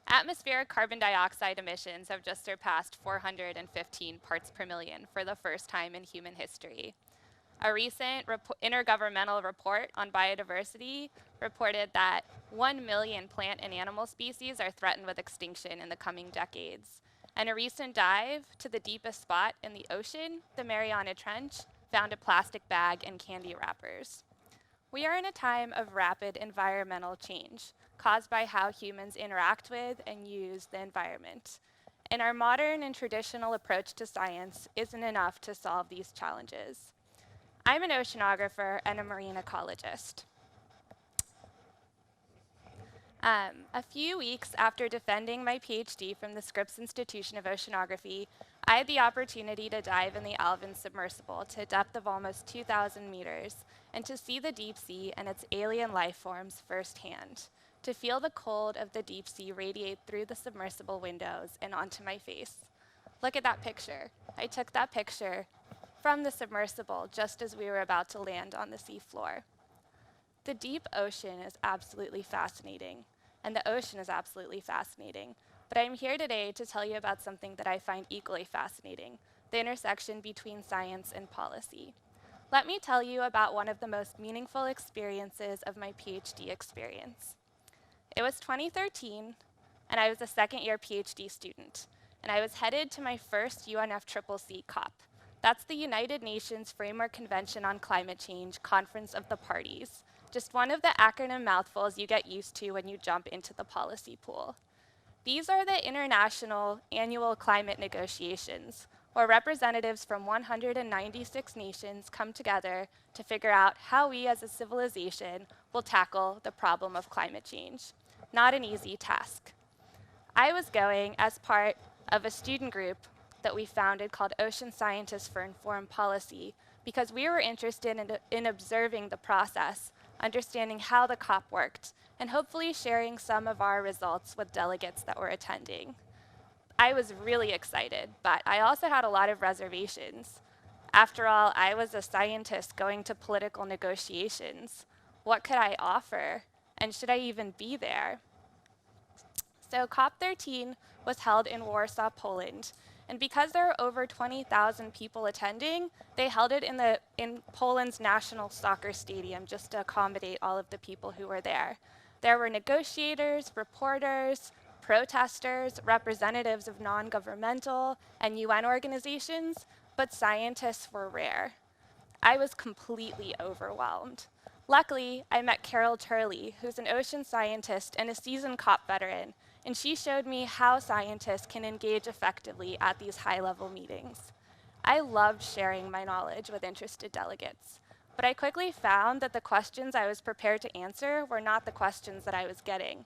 Atmospheric carbon dioxide emissions have just surpassed 415 parts per million for the first time in human history. A recent intergovernmental report on biodiversity reported that 1 million plant and animal species are threatened with extinction in the coming decades. And a recent dive to the deepest spot in the ocean, the Mariana Trench, found a plastic bag and candy wrappers. We are in a time of rapid environmental change caused by how humans interact with and use the environment. And our modern and traditional approach to science isn't enough to solve these challenges. I'm an oceanographer and a marine ecologist. A few weeks after defending my PhD from the Scripps Institution of Oceanography, I had the opportunity to dive in the Elven submersible to a depth of almost 2,000 meters and to see the deep sea and its alien life forms firsthand, to feel the cold of the deep sea radiate through the submersible windows and onto my face. Look at that picture. I took that picture from the submersible just as we were about to land on the seafloor. The deep ocean is absolutely fascinating, and the ocean is absolutely fascinating. But I'm here today to tell you about something that I find equally fascinating, the intersection between science and policy. Let me tell you about one of the most meaningful experiences of my PhD experience. It was 2013, and I was a second-year PhD student, and I was headed to my first UNFCCC COP. That's the United Nations Framework Convention on Climate Change Conference of the Parties, just one of the acronym mouthfuls you get used to when you jump into the policy pool. These are the international annual climate negotiations, where representatives from 196 nations come together to figure out how we as a civilization will tackle the problem of climate change. Not an easy task. I was going as part of a student group that we founded called Ocean Scientists for Informed Policy because we were interested in observing the process, understanding how the COP worked, and hopefully sharing some of our results with delegates that were attending. I was really excited, but I also had a lot of reservations. After all, I was a scientist going to political negotiations. What could I offer? And should I even be there? So COP13 was held in Warsaw, Poland. And because there were over 20,000 people attending, they held it in Poland's national soccer stadium just to accommodate all of the people who were there. There were negotiators, reporters, protesters, representatives of non-governmental and UN organizations, but scientists were rare. I was completely overwhelmed. Luckily, I met Carol Turley, who's an ocean scientist and a seasoned COP veteran, and she showed me how scientists can engage effectively at these high-level meetings. I loved sharing my knowledge with interested delegates, but I quickly found that the questions I was prepared to answer were not the questions that I was getting.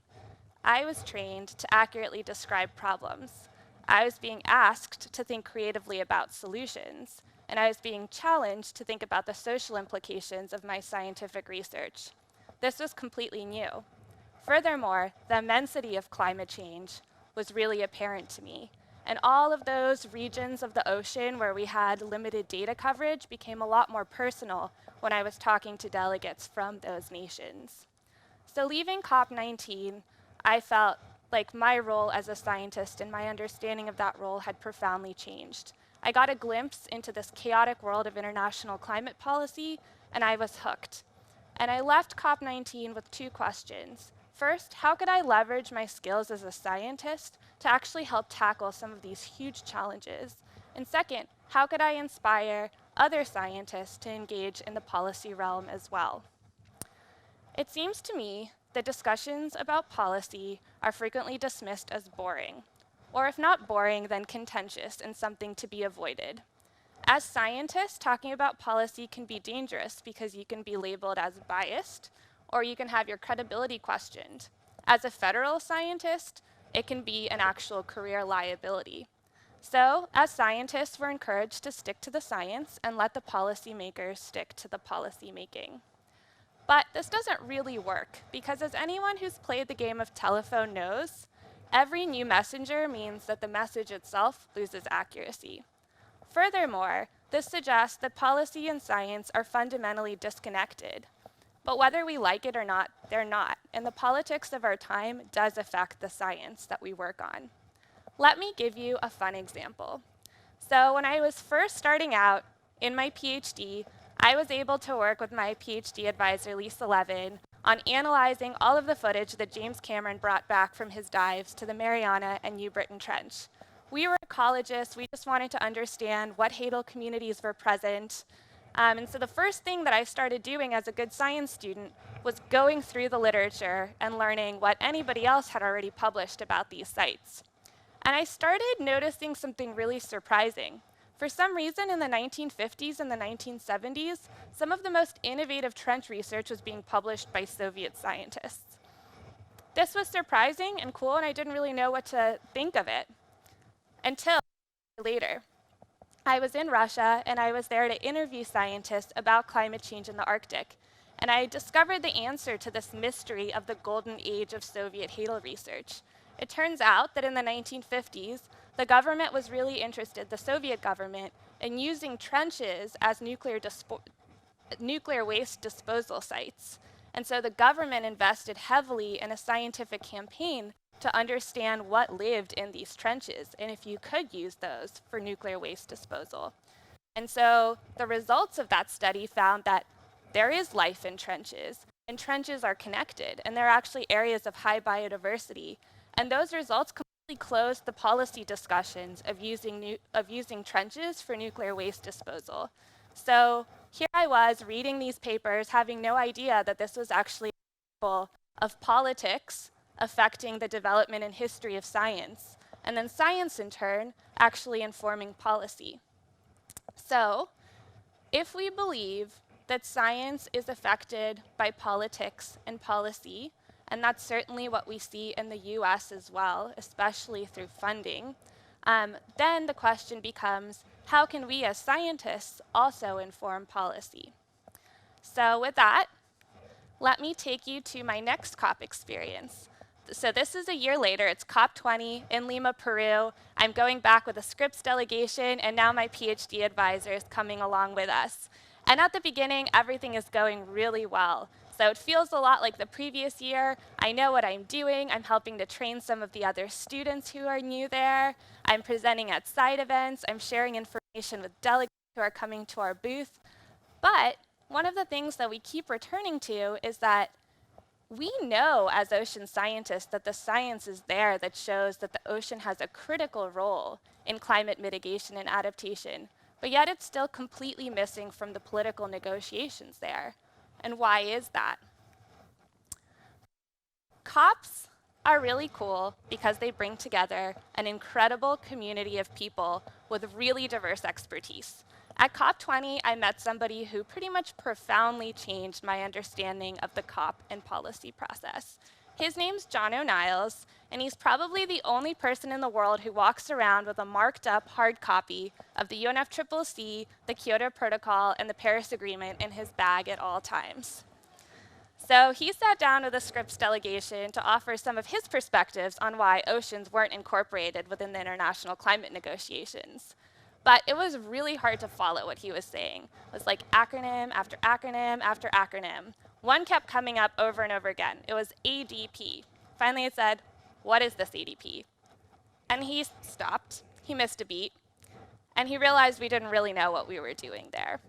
I was trained to accurately describe problems. I was being asked to think creatively about solutions, and I was being challenged to think about the social implications of my scientific research. This was completely new. Furthermore, the immensity of climate change was really apparent to me, and all of those regions of the ocean where we had limited data coverage became a lot more personal when I was talking to delegates from those nations. So leaving COP19, I felt like my role as a scientist and my understanding of that role had profoundly changed. I got a glimpse into this chaotic world of international climate policy, and I was hooked. And I left COP19 with two questions. First, how could I leverage my skills as a scientist to actually help tackle some of these huge challenges? And second, how could I inspire other scientists to engage in the policy realm as well? It seems to me that discussions about policy are frequently dismissed as boring, or if not boring, then contentious and something to be avoided. As scientists, talking about policy can be dangerous because you can be labeled as biased, or you can have your credibility questioned. As a federal scientist, it can be an actual career liability. So, as scientists, we're encouraged to stick to the science and let the policymakers stick to the policy making. But this doesn't really work, because as anyone who's played the game of telephone knows, every new messenger means that the message itself loses accuracy. Furthermore, this suggests that policy and science are fundamentally disconnected. But whether we like it or not, they're not. And the politics of our time does affect the science that we work on. Let me give you a fun example. So when I was first starting out in my PhD, I was able to work with my PhD advisor, Lisa Levin, on analyzing all of the footage that James Cameron brought back from his dives to the Mariana and New Britain Trench. We were ecologists. We just wanted to understand what hadal communities were present. And so the first thing that I started doing as a good science student was going through the literature and learning what anybody else had already published about these sites. And I started noticing something really surprising. For some reason, in the 1950s and the 1970s, some of the most innovative trench research was being published by Soviet scientists. This was surprising and cool, and I didn't really know what to think of it until later. I was in Russia, and I was there to interview scientists about climate change in the Arctic. And I discovered the answer to this mystery of the golden age of Soviet hadal research. It turns out that in the 1950s, the government was really interested, the Soviet government, in using trenches as nuclear waste disposal sites. And so the government invested heavily in a scientific campaign to understand what lived in these trenches and if you could use those for nuclear waste disposal. And so the results of that study found that there is life in trenches, and trenches are connected, and they're actually areas of high biodiversity. And those results completely closed the policy discussions of using trenches for nuclear waste disposal. So here I was reading these papers, having no idea that this was actually an example of politics affecting the development and history of science, and then science in turn actually informing policy. So if we believe that science is affected by politics and policy, and that's certainly what we see in the US as well, especially through funding, then the question becomes, how can we as scientists also inform policy? So with that, let me take you to my next COP experience. So this is a year later. It's COP20 in Lima, Peru. I'm going back with a Scripps delegation, and now my PhD advisor is coming along with us. And at the beginning, everything is going really well. So it feels a lot like the previous year. I know what I'm doing. I'm helping to train some of the other students who are new there. I'm presenting at side events. I'm sharing information with delegates who are coming to our booth. But one of the things that we keep returning to is that we know as ocean scientists that the science is there that shows that the ocean has a critical role in climate mitigation and adaptation, but yet it's still completely missing from the political negotiations there. And why is that? COPs are really cool because they bring together an incredible community of people with really diverse expertise. At COP20, I met somebody who pretty much profoundly changed my understanding of the COP and policy process. His name's John O'Niles, and he's probably the only person in the world who walks around with a marked up hard copy of the UNFCCC, the Kyoto Protocol, and the Paris Agreement in his bag at all times. So he sat down with the Scripps delegation to offer some of his perspectives on why oceans weren't incorporated within the international climate negotiations. But it was really hard to follow what he was saying. It was like acronym after acronym after acronym. One kept coming up over and over again. It was ADP. Finally it said, what is this ADP? And he stopped. He missed a beat. And he realized we didn't really know what we were doing there.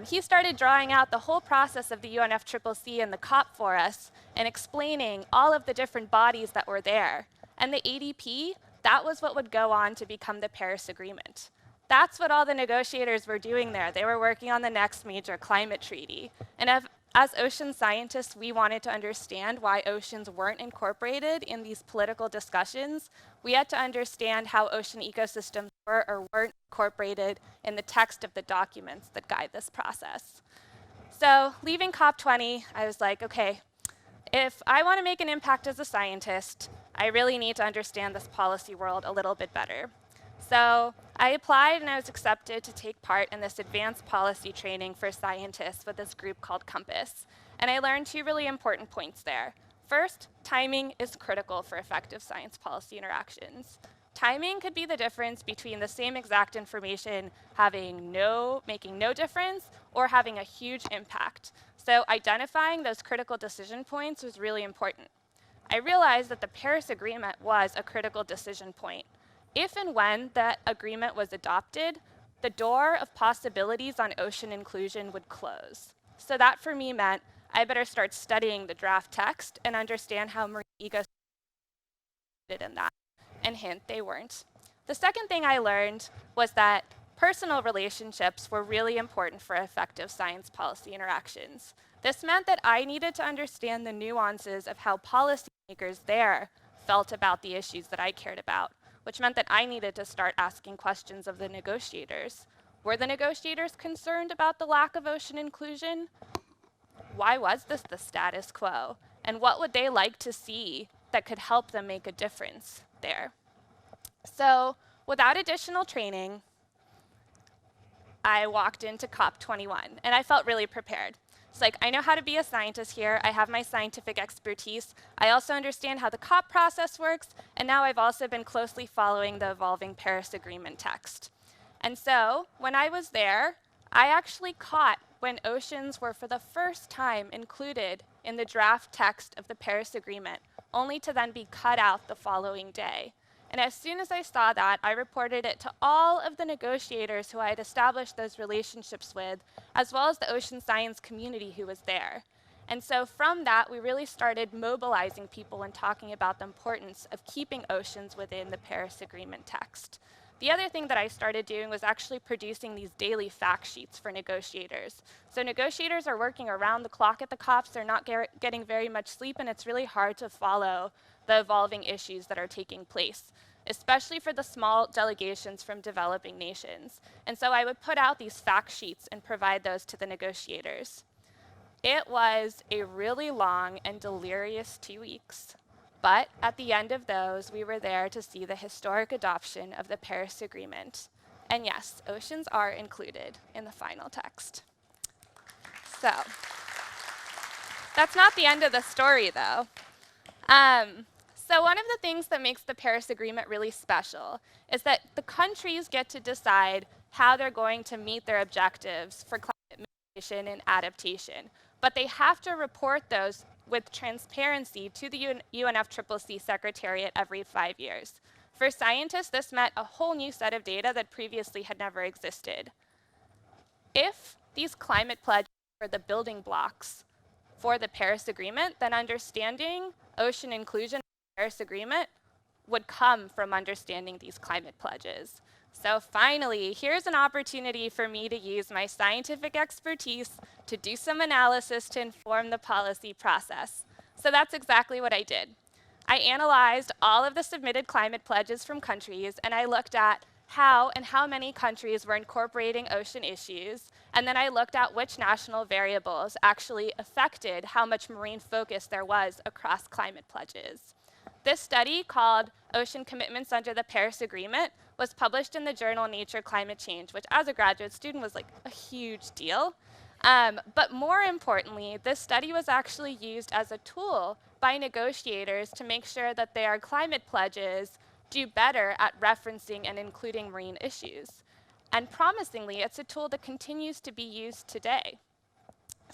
He started drawing out the whole process of the UNFCCC and the COP for us and explaining all of the different bodies that were there. And the ADP, that was what would go on to become the Paris Agreement. That's what all the negotiators were doing there. They were working on the next major climate treaty. And as ocean scientists, we wanted to understand why oceans weren't incorporated in these political discussions. We had to understand how ocean ecosystems were or weren't incorporated in the text of the documents that guide this process. So leaving COP20, I was like, okay, if I want to make an impact as a scientist, I really need to understand this policy world a little bit better. So I applied and I was accepted to take part in this advanced policy training for scientists with this group called Compass. And I learned two really important points there. First, timing is critical for effective science policy interactions. Timing could be the difference between the same exact information making no difference or having a huge impact. So identifying those critical decision points was really important. I realized that the Paris Agreement was a critical decision point. If and when that agreement was adopted, the door of possibilities on ocean inclusion would close. So that for me meant I better start studying the draft text and understand how marine ecosystems in that. And hint, they weren't. The second thing I learned was that personal relationships were really important for effective science policy interactions. This meant that I needed to understand the nuances of how policymakers there felt about the issues that I cared about, which meant that I needed to start asking questions of the negotiators. Were the negotiators concerned about the lack of ocean inclusion? Why was this the status quo? And what would they like to see that could help them make a difference there? So, without additional training, I walked into COP21 and I felt really prepared. It's like, I know how to be a scientist here, I have my scientific expertise, I also understand how the COP process works, and now I've also been closely following the evolving Paris Agreement text. And so, when I was there, I actually caught when oceans were for the first time included in the draft text of the Paris Agreement, only to then be cut out the following day. And as soon as I saw that, I reported it to all of the negotiators who I had established those relationships with, as well as the ocean science community who was there. And so from that, we really started mobilizing people and talking about the importance of keeping oceans within the Paris Agreement text. The other thing that I started doing was actually producing these daily fact sheets for negotiators. So negotiators are working around the clock at the COPs, they're not getting very much sleep, and it's really hard to follow the evolving issues that are taking place, especially for the small delegations from developing nations. And so I would put out these fact sheets and provide those to the negotiators. It was a really long and delirious 2 weeks. But at the end of those, we were there to see the historic adoption of the Paris Agreement. And yes, oceans are included in the final text. So, that's not the end of the story, though. So one of the things that makes the Paris Agreement really special is that the countries get to decide how they're going to meet their objectives for climate mitigation and adaptation. But they have to report those with transparency to the UNFCCC Secretariat every 5 years. For scientists, this meant a whole new set of data that previously had never existed. If these climate pledges were the building blocks for the Paris Agreement, then understanding ocean inclusion in the Paris Agreement would come from understanding these climate pledges. So finally, here's an opportunity for me to use my scientific expertise to do some analysis to inform the policy process. So that's exactly what I did. I analyzed all of the submitted climate pledges from countries, and I looked at how and how many countries were incorporating ocean issues, and then I looked at which national variables actually affected how much marine focus there was across climate pledges. This study, called Ocean Commitments Under the Paris Agreement, was published in the journal Nature Climate Change, which as a graduate student was like a huge deal. But more importantly, this study was actually used as a tool by negotiators to make sure that their climate pledges do better at referencing and including marine issues. And promisingly, it's a tool that continues to be used today.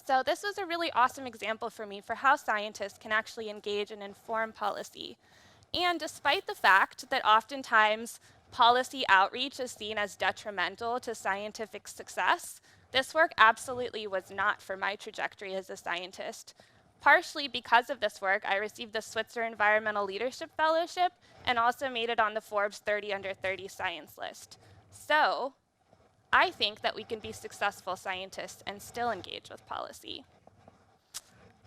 So this was a really awesome example for me for how scientists can actually engage and inform policy. And despite the fact that oftentimes policy outreach is seen as detrimental to scientific success, this work absolutely was not for my trajectory as a scientist. Partially because of this work, I received the Switzer Environmental Leadership Fellowship and also made it on the Forbes 30 Under 30 science list. So I think that we can be successful scientists and still engage with policy.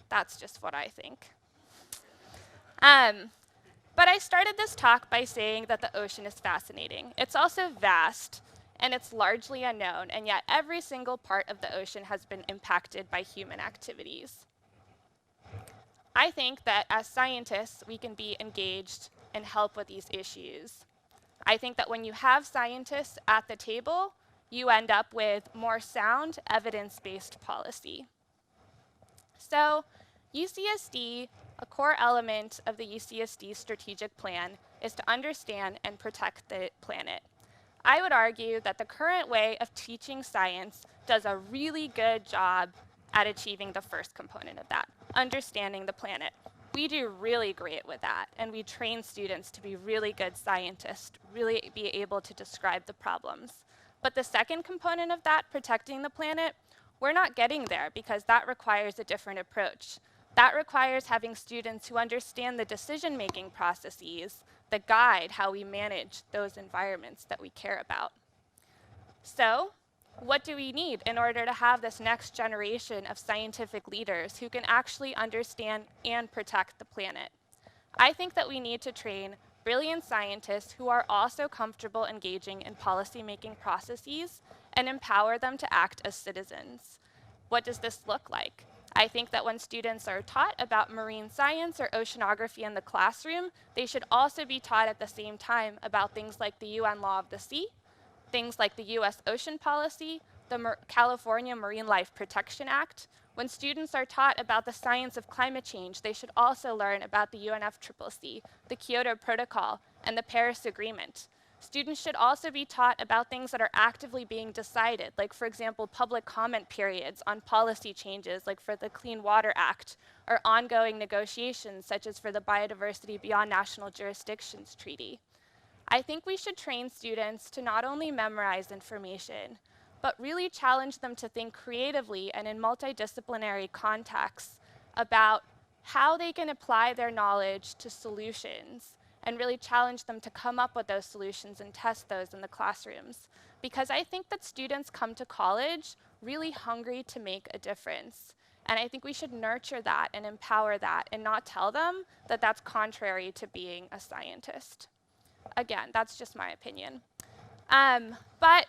That's just what I think. But I started this talk by saying that the ocean is fascinating. It's also vast, and it's largely unknown, and yet every single part of the ocean has been impacted by human activities. I think that as scientists, we can be engaged and help with these issues. I think that when you have scientists at the table, you end up with more sound, evidence-based policy. So UCSD, a core element of the UCSD strategic plan, is to understand and protect the planet. I would argue that the current way of teaching science does a really good job at achieving the first component of that, understanding the planet. We do really great with that, and we train students to be really good scientists, really be able to describe the problems. But the second component of that, protecting the planet, we're not getting there because that requires a different approach. That requires having students who understand the decision-making processes that guide how we manage those environments that we care about. So, what do we need in order to have this next generation of scientific leaders who can actually understand and protect the planet? I think that we need to train brilliant scientists who are also comfortable engaging in policymaking processes and empower them to act as citizens. What does this look like? I think that when students are taught about marine science or oceanography in the classroom, they should also be taught at the same time about things like the UN Law of the Sea, things like the US Ocean Policy, the California Marine Life Protection Act. When students are taught about the science of climate change, they should also learn about the UNFCCC, the Kyoto Protocol, and the Paris Agreement. Students should also be taught about things that are actively being decided, like, for example, public comment periods on policy changes, like for the Clean Water Act, or ongoing negotiations, such as for the Biodiversity Beyond National Jurisdictions Treaty. I think we should train students to not only memorize information, but really challenge them to think creatively and in multidisciplinary contexts about how they can apply their knowledge to solutions, and really challenge them to come up with those solutions and test those in the classrooms. Because I think that students come to college really hungry to make a difference. And I think we should nurture that and empower that and not tell them that that's contrary to being a scientist. Again, that's just my opinion. But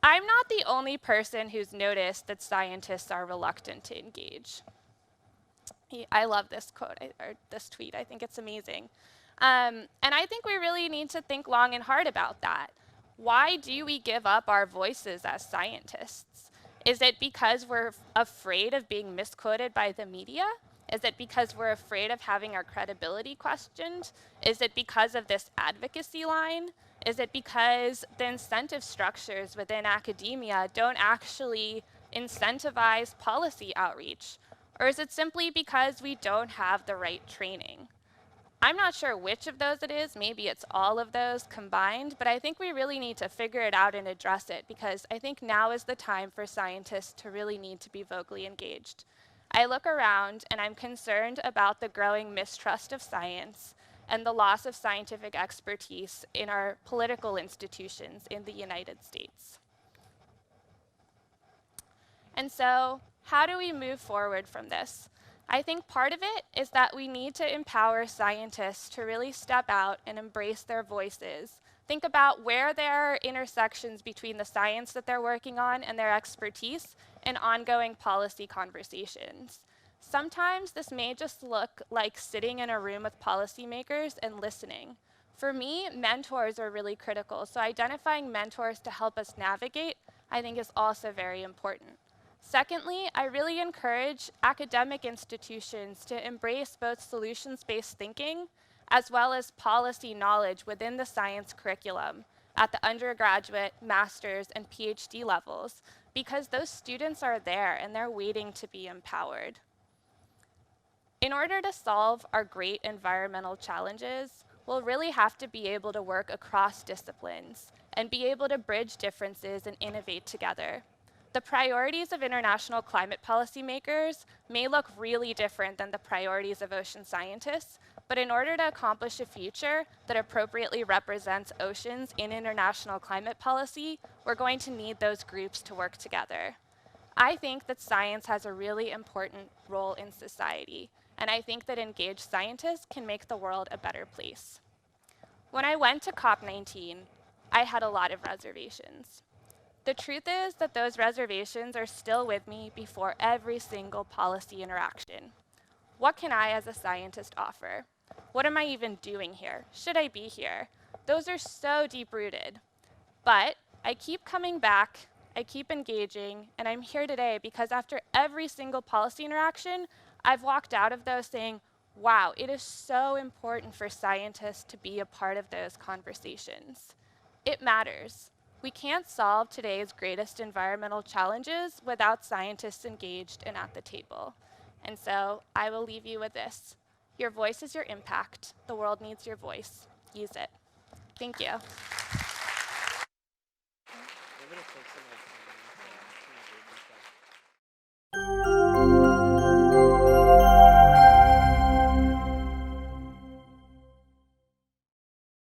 I'm not the only person who's noticed that scientists are reluctant to engage. I love this quote, or this tweet. I think it's amazing. And I think we really need to think long and hard about that. Why do we give up our voices as scientists? Is it because we're afraid of being misquoted by the media? Is it because we're afraid of having our credibility questioned? Is it because of this advocacy line? Is it because the incentive structures within academia don't actually incentivize policy outreach? Or is it simply because we don't have the right training? I'm not sure which of those it is. Maybe it's all of those combined, but I think we really need to figure it out and address it, because I think now is the time for scientists to really need to be vocally engaged. I look around and I'm concerned about the growing mistrust of science and the loss of scientific expertise in our political institutions in the United States. And so, how do we move forward from this? I think part of it is that we need to empower scientists to really step out and embrace their voices. Think about where there are intersections between the science that they're working on and their expertise and ongoing policy conversations. Sometimes this may just look like sitting in a room with policymakers and listening. For me, mentors are really critical, so identifying mentors to help us navigate, I think, is also very important. Secondly, I really encourage academic institutions to embrace both solutions-based thinking as well as policy knowledge within the science curriculum at the undergraduate, master's, and PhD levels, because those students are there and they're waiting to be empowered. In order to solve our great environmental challenges, we'll really have to be able to work across disciplines and be able to bridge differences and innovate together. The priorities of international climate policymakers may look really different than the priorities of ocean scientists, but in order to accomplish a future that appropriately represents oceans in international climate policy, we're going to need those groups to work together. I think that science has a really important role in society, and I think that engaged scientists can make the world a better place. When I went to COP19, I had a lot of reservations. The truth is that those reservations are still with me before every single policy interaction. What can I as a scientist offer? What am I even doing here? Should I be here? Those are so deep-rooted. But I keep coming back, I keep engaging, and I'm here today because after every single policy interaction, I've walked out of those saying, wow, it is so important for scientists to be a part of those conversations. It matters. We can't solve today's greatest environmental challenges without scientists engaged and at the table. And so I will leave you with this. Your voice is your impact. The world needs your voice. Use it. Thank you.